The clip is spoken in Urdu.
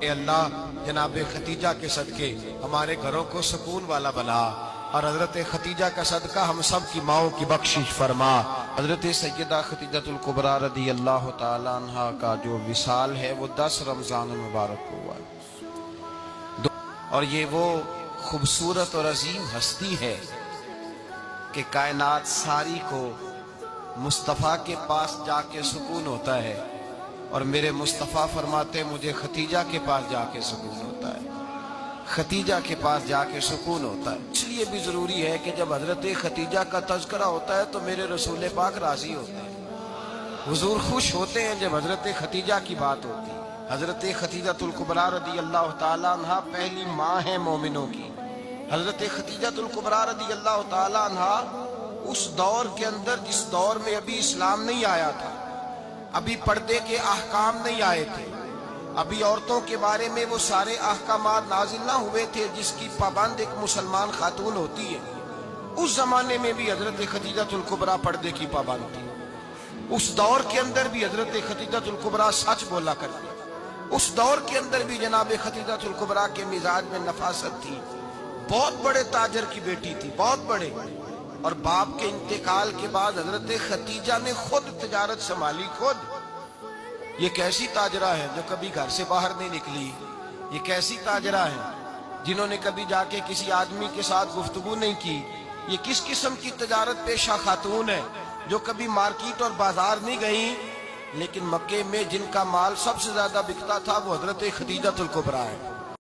اے اللہ جناب ختیجہ کے صدقے ہمارے گھروں کو سکون والا بنا، اور حضرت ختیجہ کا صدقہ ہم سب کی ماؤں کی بخشش فرما۔ حضرت سیدہ ختیجہ الکبریٰ رضی اللہ تعالیٰ عنہ کا جو وصال ہے وہ 10 رمضان المبارک کو ہوا ہے، اور یہ وہ خوبصورت اور عظیم ہستی ہے کہ کائنات ساری کو مصطفیٰ کے پاس جا کے سکون ہوتا ہے، اور میرے مصطفیٰ فرماتے مجھے ختیجہ کے پاس جا کے سکون ہوتا ہے، ختیجہ کے پاس جا کے سکون ہوتا ہے۔ اس لیے بھی ضروری ہے کہ جب حضرت ختیجہ کا تذکرہ ہوتا ہے تو میرے رسول پاک راضی ہوتے ہیں، حضور خوش ہوتے ہیں جب حضرت ختیجہ کی بات ہوتی ہے۔ حضرت ختیجہ الکبریٰ رضی اللہ تعالیٰ عنہ پہلی ماں ہے مومنوں کی۔ حضرت ختیجہ الکبریٰ رضی اللہ تعالیٰ عنہ اس دور کے اندر جس دور میں ابھی اسلام نہیں آیا تھا، ابھی پردے کے احکام نہیں آئے تھے، ابھی عورتوں کے بارے میں وہ سارے احکامات نازل نہ ہوئے تھے جس کی پابند ایک مسلمان خاتون ہوتی ہے، اس زمانے میں بھی حضرت ختیجہ الکبریٰ پردے کی پابند تھی۔ اس دور کے اندر بھی حضرت ختیجہ الکبریٰ سچ بولا کرتی، اس دور کے اندر بھی جناب ختیجہ الکبریٰ کے مزاج میں نفاست تھی، بہت بڑے تاجر کی بیٹی تھی، بہت بڑے، اور باپ کے انتقال کے بعد حضرت ختیجہ نے خود تجارت سنبھالی، خود۔ یہ کیسی تاجرہ ہے جو کبھی گھر سے باہر نہیں نکلی، یہ کیسی تاجرہ ہے جنہوں نے کبھی جا کے کسی آدمی کے ساتھ گفتگو نہیں کی، یہ کس قسم کی تجارت پیشہ خاتون ہے جو کبھی مارکیٹ اور بازار نہیں گئی، لیکن مکے میں جن کا مال سب سے زیادہ بکتا تھا وہ حضرت ختیجہ الکبریٰ ہے۔